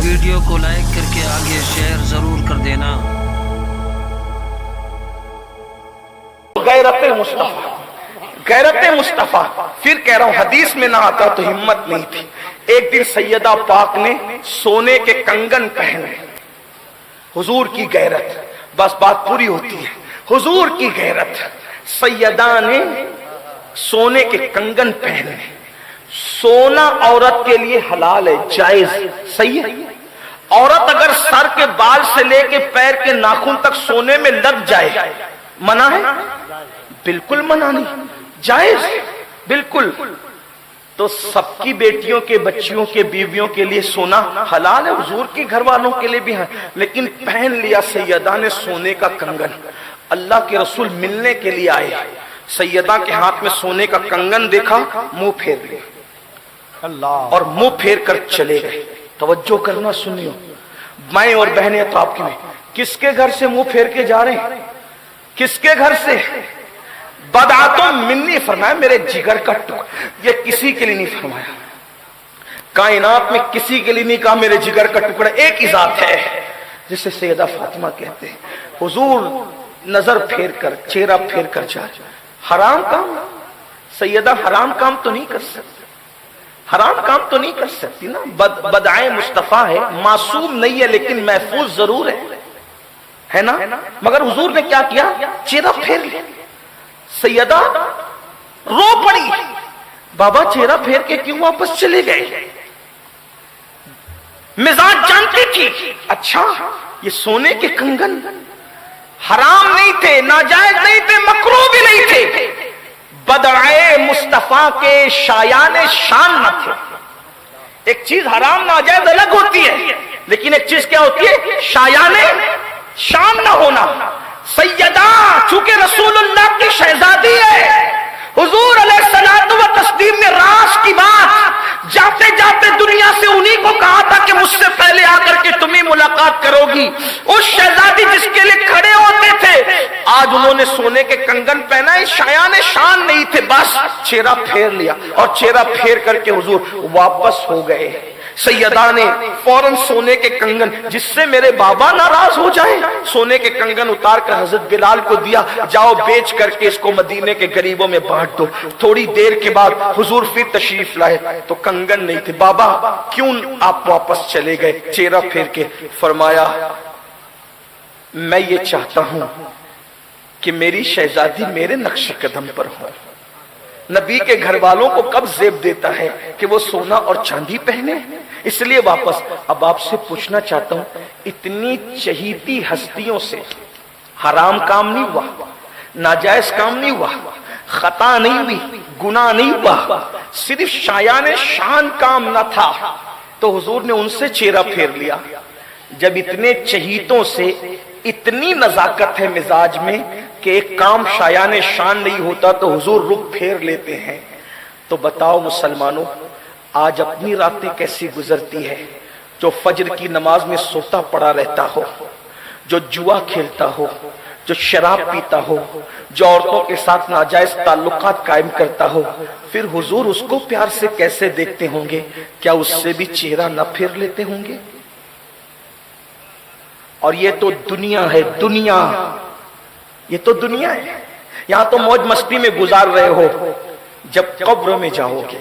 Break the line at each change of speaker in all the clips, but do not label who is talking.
Video کو like کر کے آگے شیئر ضرور کر دینا۔
غیرت مصطفیٰ، غیرت مصطفیٰ، پھر کہہ رہا ہوں حدیث میں نہ آتا تو ہمت نہیں تھی۔ ایک دن سیدہ پاک نے سونے کے کنگن پہنے، حضور کی غیرت، بس بات پوری ہوتی ہے، حضور کی غیرت، سیدہ نے سونے کے کنگن پہنے۔ سونا عورت کے لیے حلال ہے، جائز، صحیح ہے۔ عورت اگر سر کے بال سے لے کے پیر کے ناخن تک سونے میں لگ جائے منع ہے؟ بالکل منع نہیں، جائز بالکل۔ تو سب کی بیٹیوں کے، بچیوں کے، بیویوں کے لیے سونا حلال ہے، حضور کے گھر والوں کے لیے بھی ہے، لیکن پہن لیا سیدہ نے سونے کا کنگن۔ اللہ کے رسول ملنے کے لیے آئے، سیدہ کے ہاتھ میں سونے کا کنگن دیکھا، منہ پھیر لیا اور منہ پھیر کر چلے گئے۔ توجہ کرنا سنیو، مائیں اور بہنیں تو آپ کی میں، کس کے گھر سے منہ پھیر کے جا رہے ہیں؟ کس کے گھر سے؟ بدعتوں منی فرمایا، میرے جگر کا ٹکڑا، یہ کسی کے لیے نہیں فرمایا، کائنات میں کسی کے لیے نہیں کہا میرے جگر کا ٹکڑا، ایک ہی ذات ہے جسے سیدہ فاطمہ کہتے ہیں۔ حضور نظر پھیر کر، چہرہ پھیر کر جا رہے، حرام کام، سیدہ حرام کام تو نہیں کر سکتی، حرام کام تو نہیں کر سکتی نا، بدعائے مصطفیٰ ہے، معصوم نہیں ہے لیکن محفوظ ضرور ہے نا۔ مگر حضور نے کیا کیا؟ چہرہ پھیر لیا، سیدہ رو پڑی، بابا چہرہ پھیر کے کیوں واپس چلے گئے؟ مزاج جانتی تھی، اچھا یہ سونے کے کنگن حرام نہیں تھے، ناجائز نہیں تھے، مکروہ بھی نہیں تھے، بدعائے مصطفیٰ کے شایان شان نہ تھے۔ ایک چیز حرام ناجائز الگ ہوتی ہے، لیکن ایک چیز کیا ہوتی ہے؟ شایان شان نہ ہونا۔ سیدہ چونکہ رسول اللہ کی شہزادی ہے، حضور علیہ الصلوۃ والتسلیم نے راز کی بات جاتے جاتے دنیا سے انہی کو کہا تھا کہ مجھ سے پہلے آ کر کے تمہیں ملاقات کرو گی۔ اس شہزادی جس کے لیے کھڑے ہوتے تھے، آج انہوں نے سونے کے کنگن پہنا ہے، شایان شان نہیں تھے، بس چہرہ پھیر لیا اور چہرہ پھیر کر کے حضور واپس ہو گئے۔ سیدہ نے فوراً سونے کے کنگن، جس سے میرے بابا ناراض ہو جائیں، سونے کے کنگن اتار کر حضرت بلال کو دیا، جاؤ بیچ کر کے اس کو مدینے کے غریبوں میں بانٹ دو۔ تھوڑی دیر کے بعد حضور پھر تشریف لائے تو کنگن نہیں تھے۔ بابا کیوں آپ واپس چلے گئے؟ چہرہ پھیر کے فرمایا، میں یہ چاہتا ہوں کہ میری شہزادی میرے نقش قدم پر ہو۔ نبی کے گھر والوں کو کب زیب دیتا ہے کہ وہ سونا اور چاندی پہنے، اس لیے واپس۔ اب آپ سے پوچھنا چاہتا ہوں، اتنی چہیتی ہستیوں سے حرام کام نہیں ہوا، ناجائز کام نہیں ہوا، خطا نہیں ہوئی، گناہ نہیں ہوا، صرف شایان شان کام نہ تھا، تو حضور نے ان سے چہرہ پھیر لیا۔ جب اتنے چہیتوں سے اتنی نزاکت ہے مزاج میں کہ ایک کام شایان شان نہیں ہوتا تو حضور رخ پھیر لیتے ہیں، تو بتاؤ مسلمانوں آج اپنی راتیں کیسی گزرتی ہے؟ جو فجر کی نماز میں سوتا پڑا رہتا ہو، جو جوا کھیلتا ہو، جو شراب پیتا ہو، جو عورتوں کے ساتھ ناجائز تعلقات قائم کرتا ہو، پھر حضور اس کو پیار سے کیسے دیکھتے ہوں گے؟ کیا اس سے بھی چہرہ نہ پھیر لیتے ہوں گے؟ اور یہ تو دنیا ہے، دنیا، یہ تو دنیا ہے، یہاں تو موج مستی میں گزار رہے ہو۔ جب قبر میں جاؤ گے،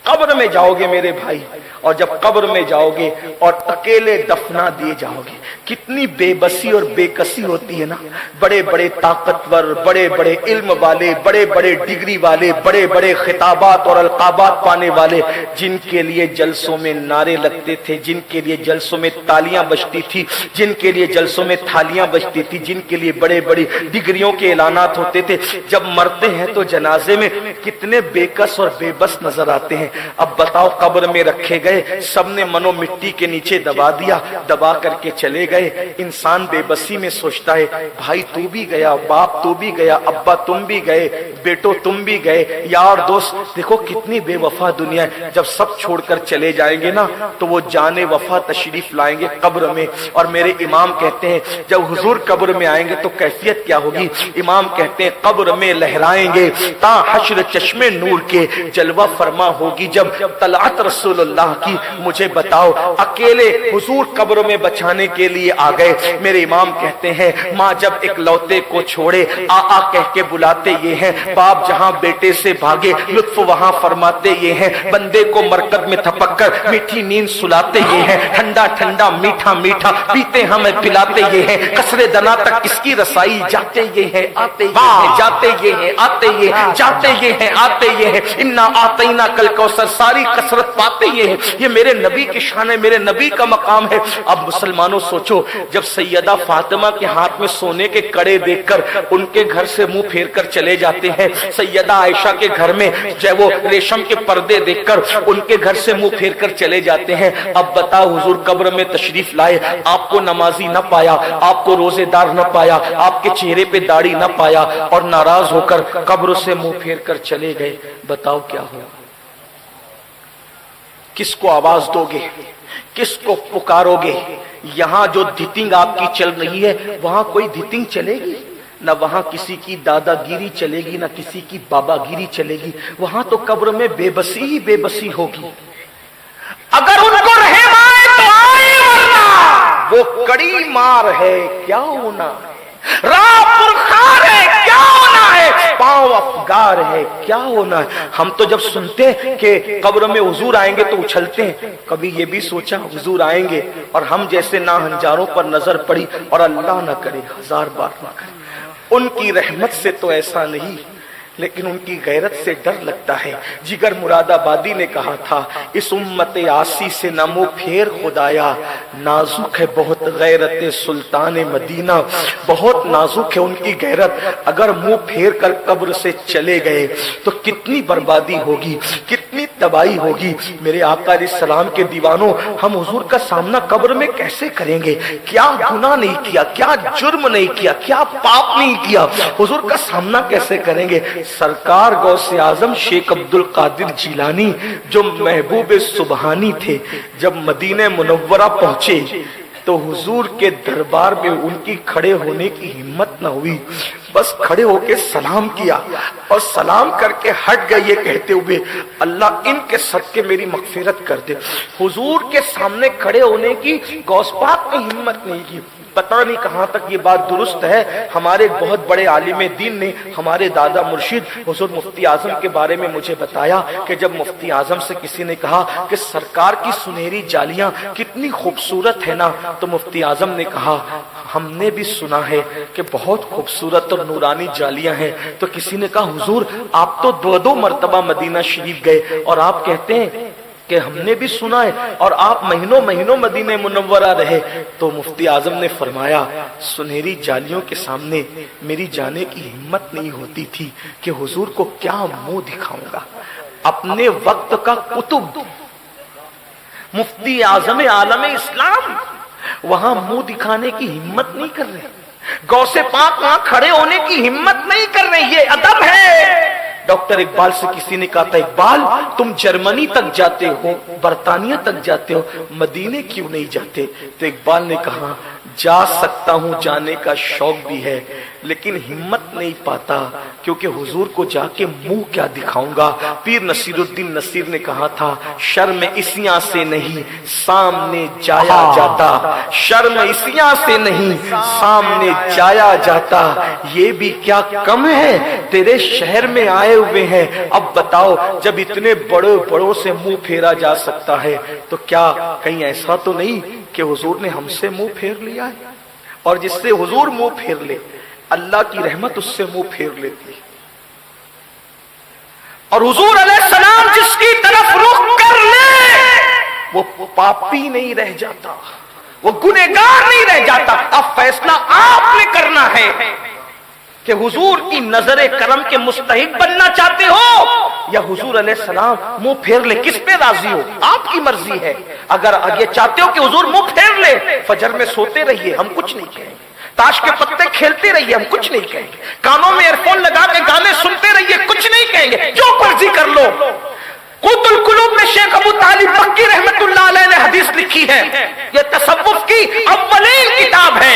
قبر میں جاؤ گے میرے بھائی، اور جب قبر میں جاؤ گے اور اکیلے دفنا دیے جاؤ گے، کتنی بے بسی اور بے کسی ہوتی ہے نا۔ بڑے بڑے طاقتور، بڑے بڑے علم والے، بڑے بڑے ڈگری والے، بڑے بڑے خطابات اور القابات پانے والے، جن کے لیے جلسوں میں نعرے لگتے تھے، جن کے لیے جلسوں میں تالیاں بجتی تھی، جن کے لیے جلسوں میں تھالیاں بجتی تھی، جن کے لیے بڑے بڑی ڈگریوں کے اعلانات ہوتے تھے، جب مرتے ہیں تو جنازے میں کتنے بے کس اور بے بس نظر آتے ہیں۔ اب بتاؤ قبر میں رکھے گئے، سب نے منو مٹی کے نیچے دبا دیا، دبا کر کے چلے گئے۔ انسان بے بسی میں سوچتا ہے بھائی تو بھی گیا، باپ تو بھی گیا، ابا تم بھی گئے، بیٹو تم بھی گئے، یار دوست، دیکھو کتنی بے وفا دنیا ہے۔ جب سب چھوڑ کر چلے جائیں گے نا تو وہ جان وفا تشریف لائیں گے قبر میں۔ اور میرے امام کہتے ہیں جب حضور قبر میں آئیں گے تو کیفیت کیا ہوگی؟ امام کہتے ہیں قبر میں لہرائیں گے تا حشر چشمے نور کے، جلوہ فرما ہوگی होगी जब तलात रसूलुल्लाह की, मुझे बताओ। अकेले हुजूर कब्र में बचाने के लिए आ गए। मेरे इमाम कहते हैं माँ जब एक लौते को छोड़े आ कह के बुलाते ये हैं, बाप जहां बेटे से भागे लुत्फ वहां फरमाते ये हैं, बंदे को मरकत में थपक कर मीठी नींद सुलाते ये हैं, ठंडा ठंडा मीठा मीठा पीते हमें पिलाते ये हैं, कसरे दना तक किसकी रसाई जाते ये हैं आते ये हैं, जाते ये हैं आते ये हैं, जाते ये हैं आते ये हैं, इन्ना आतैना कल कौसर, सारी कसरत पाते ये हैं। ये मेरे नबी की शान है, मेरे नबी का मकाम है। अब मुसलमानों सोचो, जब सैयदा फातिमा के हाथ में सोने के कड़े देखकर उनके घर से मुंह फेर कर चले जाते हैं, सैयदा आयशा के घर में जो वो रेशम के पर्दे देखकर उनके घर से मुंह फेर कर चले जाते हैं। अब बताओ हुजूर कब्र में तशरीफ लाए, आपको नमाजी न पाया, आपको रोजेदार न पाया, आपके चेहरे पे दाढ़ी न पाया और नाराज होकर कब्र से मुंह फेर कर चले गए। बताओ क्या होगा? किसको आवाज दोगे, किसको पुकारोगे? यहां जो धितिंग आपकी चल रही है वहां कोई धितिंग चलेगी न, वहां किसी की दादागिरी चलेगी न किसी की बाबागिरी चलेगी। वहां तो कब्र में बेबसी ही बेबसी होगी। अगर उनको रहम आए तो आए, वरना वो कड़ी मार है क्या होना है, राह पुरखार है क्या होना है, पांव अफगार है क्या होना है। हम तो जब सुनते कि कब्र में हुजूर आएंगे तो उछलते हैं। कभी ये भी सोचा हुजूर आएंगे और हम जैसे नाहंजारों पर नजर पड़ी, और अल्लाह ना करे, हजार बार ना करे, उनकी रहमत से तो ऐसा नहीं, लेकिन उनकी गैरत से डर लगता है। जिगर मुरादाबादी ने कहा था, इस उम्मत आसी से न मुंह फेर खुदाया, नाजुक है बहुत गैरत सुल्तान मदीना। बहुत नाजुक है उनकी गैरत, अगर मुंह फेर कर कब्र से चले गए तो कितनी बर्बादी होगी, कितनी तबाही होगी। मेरे आका अलैहिस्सलाम के दीवानों, हम हुजूर का सामना कब्र में कैसे करेंगे? क्या गुनाह नहीं किया, क्या जुर्म नहीं किया, क्या पाप नहीं किया, हुजूर का सामना कैसे करेंगे? सरकार गौसे आजम शेख अब्दुल कादिर जिलानी जो महबूब सुबहानी थे, जब मदीने मुनव्वरा पहुंचे तो हुजूर के दरबार में उनकी खड़े होने की हिम्मत न हुई। बस खड़े होके सलाम किया और सलाम करके हट गए, ये कहते हुए अल्लाह इनके सदके मेरी मगफिरत कर दे। हुजूर के सामने खड़े होने की गौस पाक ने हिम्मत नहीं की। पता नहीं कहां तक ये बात दुरुस्त है। हमारे बहुत बड़े आलिम दीन ने, हमारे दादा मुर्शिद हुजूर मुफ्ती आजम के बारे में मुझे बताया कि जब मुफ्ती आजम से किसी ने कहा कि सरकार की सुनहरी जालियां कितनी खूबसूरत है ना, तो मुफ्ती आजम ने कहा हमने भी सुना है कि बहुत खूबसूरत और नूरानी जालियां हैं। तो किसी ने कहा हुजूर आप तो दो मर्तबा मदीना शरीफ गए और आप कहते हैं कि हमने भी सुना है और आप महीनों महीनों मदीने मुनव्वरा रहे। तो मुफ्ती आजम ने फरमाया सुनहरी जालियों के सामने मेरी जाने की हिम्मत नहीं होती थी कि हुजूर को क्या मुंह दिखाऊंगा। अपने वक्त का कुतुब मुफ्ती आजम आलम इस्लाम वहां मुंह दिखाने की हिम्मत नहीं कर रहे, गौसे पाक वहां खड़े होने की हिम्मत नहीं कर रहे। ये अदब है। डॉक्टर इकबाल से किसी ने कहा था इकबाल तुम जर्मनी तक जाते हो, बरतानिया तक जाते हो, मदीने क्यों नहीं जाते? तो इकबाल ने कहा जा सकता हूं, जाने का शौक भी है, लेकिन हिम्मत नहीं पाता क्योंकि हुजूर को जाके मुंह क्या दिखाऊंगा। पीर नसीरुद्दीन नसीर ने कहा था शर्म इसियां से नहीं सामने जाया जाता, शर्म इसियां से नहीं सामने जाया जाता। ये भी क्या कम है तेरे शहर में आए हुए हैं। अब बताओ जब इतने बड़े बड़ों से मुंह फेरा जा सकता है तो क्या कहीं ऐसा तो नहीं कि हुजूर ने हमसे मुंह फेर लिया है? और जिससे हुजूर मुंह फेर ले अल्लाह की रहमत उससे मुंह फेर लेती है। और हुजूर अलैहिस्सलाम जिसकी तरफ रुख कर ले वो पापी नहीं रह जाता, वो गुनहगार नहीं रह जाता। अब फैसला आपने करना है कि हुजूर की नजरे करम के मुस्तहिक बनना चाहते हो या हुजूर अलैहिस्सलाम मुंह फेर ले, किस पे राजी हो? आपकी मर्जी है। अगर ये चाहते हो कि हुजूर मुंह फेर ले, फजर में सोते रहिए, हम कुछ नहीं कहेंगे। ताश के पत्ते खेलते रहिए, हम कुछ नहीं कहेंगे। कानों में एयरफोन लगा के गाने सुनते रहिए, कुछ नहीं कहेंगे। जो मर्जी कर लो। कुतुल कुलूब में शेख अबू तालिब मक्की रहमतुल्लाह अलैह ने हदीस लिखी है। ये तसव्वुफ की अव्वलीन किताब है,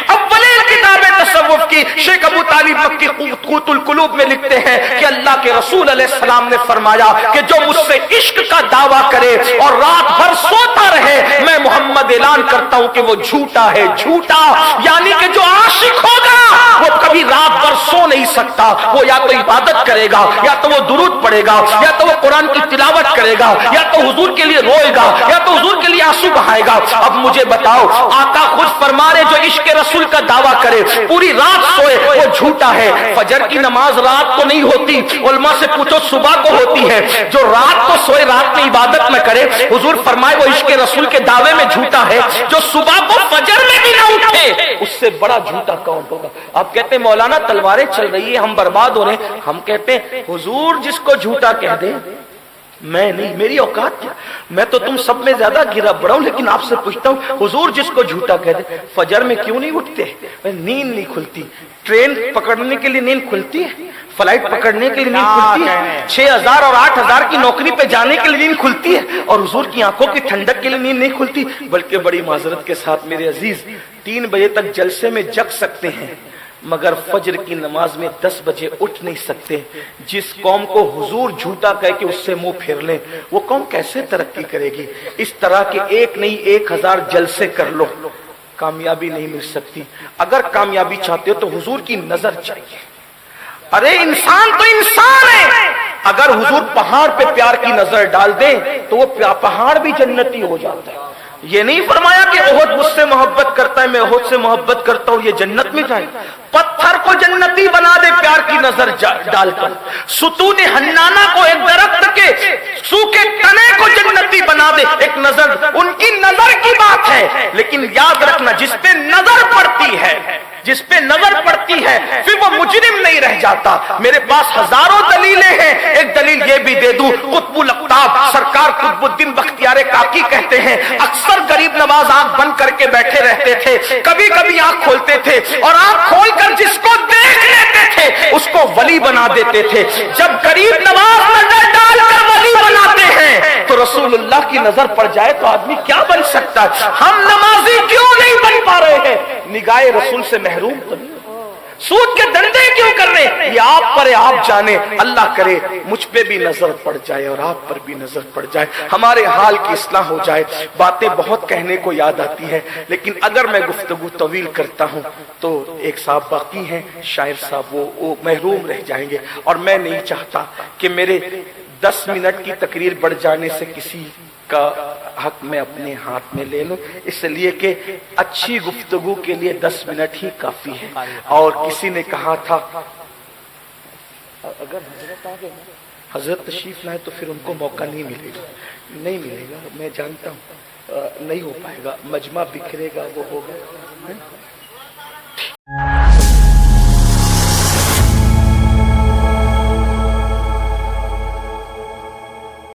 अव्वलीन किताब है तसव्वुफ की। मक्की शेख अबू तालिब मक्की क़ूतुल क़ुलूब में लिखते हैं कि अल्लाह के रसूल अलैहिस्सलाम ने फरमाया कि जो मुझसे इश्क का दावा करे और रात भर सोता रहे, मैं मोहम्मद ऐलान करता हूं कि वो झूठा है, झूठा। यानी कि जो आशिक होगा वो कभी रात भर सो नहीं सकता, वो या तो इबादत करेगा, या तो वो दुरूद पढ़ेगा, या तो वो कुरान की तिलावत करेगा, या तो हुजूर के लिए रोएगा, या तो हुजूर के लिए आंसू बहाएगा। अब मुझे बताओ, आका खुद फरमा रहे जो इश्क रसूल का दावा करे पूरी रात सोए वो झूठा है। फजर की नमाज रात को नहीं होती, उलमा से पूछो सुबह को होती है। जो रात को सोए, रात में इबादत न करे, हुजूर फरमाए वो इश्क रसूल के दावे में झूठा है। जो सुबह को फजर में भी ना उठे, उससे बड़ा झूठा कौन होगा? आप कहते हैं मौलाना तलवारें चल रही है, हम बर्बाद हो रहे हैं। हम कहते हैं हुजूर जिसको झूठा कह दे, मैं नहीं, मेरी औकात क्या, मैं तो तुम सब में ज्यादा गिरा बड़ा हूं, लेकिन आपसे पूछता हूं हुजूर जिसको झूठा कह दे, फजर में क्यों नहीं उठते? नींद नहीं खुलती, ट्रेन पकड़ने के लिए नींद खुलती है, फ्लाइट पकड़ने के लिए नींद खुलती है, 6000 और 8000 की नौकरी पे जाने के लिए नींद खुलती है, और हुजूर की आंखों की ठंडक के लिए नींद नहीं खुलती। बल्कि बड़ी माजरत के साथ मेरे अजीज, 3 बजे तक जलसे में जग सकते हैं, मगर फजर की नमाज में 10 बजे उठ नहीं सकते। जिस कौम को हुजूर झूठा कह के उससे मुंह फेर लें, वो कौम कैसे तरक्की करेगी? इस तरह के एक नहीं 1000 जलसे कर लो, कामयाबी नहीं मिल सकती। अगर कामयाबी चाहते हो तो हुजूर की नजर चाहिए। अरे इंसान तो इंसान है, अगर हुजूर पहाड़ पे प्यार की नजर डाल दे तो वो पहाड़ भी जन्नती हो जाता है। ये नहीं फरमाया कि ओहद मुझसे मोहब्बत करता है, मैं ओहद से मोहब्बत करता हूं, ये जन्नत में जाए। पत्थर को जन्नती बना दे प्यार की नजर डालकर। सुतून हन्नाना को, एक दरख्त के सूखे तने को जन्नती बना दे एक नजर। उनकी नजर की बात है, लेकिन याद रखना जिस पे नजर पड़ती है, जिस पे नजर पड़ती है, फिर वो मुजरिम नहीं रह जाता। मेरे पास हजारों दलीलें हैं, एक दलील ये भी दे दूं, कुतुबुल अक़ताब सरकार कुतुबुद्दीन बख्तियार काकी कहते हैं अक्सर गरीब नवाज आंख बंद करके बैठे रहते थे, कभी कभी आंख खोलते थे, और आंख खोलकर जिसको देख लेते थे उसको वली बना देते थे। जब गरीब नवाज नजर डालकर वली बनाते हैं तो रसूलुल्लाह की नजर पड़ जाए तो आदमी क्या बन सकता है? हम नमाजी क्यों नहीं बन पा रहे हैं? निगाहे रसूल से महरूम तो नहीं, सूद के धंधे क्यों कर रहे हैं? ये आप पर आप जाने। अल्लाह करे मुझ पे भी नजर पड़ जाए और आप पर भी नजर पड़ जाए, हमारे हाल की इस्लाह हो जाए। बातें बहुत कहने को याद आती है, लेकिन अगर मैं गुफ्तगू तवील करता हूं तो एक साहब बाकी हैं, शायर साहब, वो महरूम रह जाएंगे। और मैं नहीं चाहता कि मेरे 10 मिनट की तकरीर बढ़ जाने से किसी का हक में अपने हाथ में ले लूं, इसलिए कि अच्छी गुफ्तगू के लिए 10 मिनट ही काफी है। और किसी ने कहा था अगर हजरत आ गए, हजरत तशरीफ लाए तो फिर उनको मौका नहीं मिलेगा, नहीं मिलेगा, मैं जानता हूं नहीं हो पाएगा, मजमा बिखरेगा, वो होगा।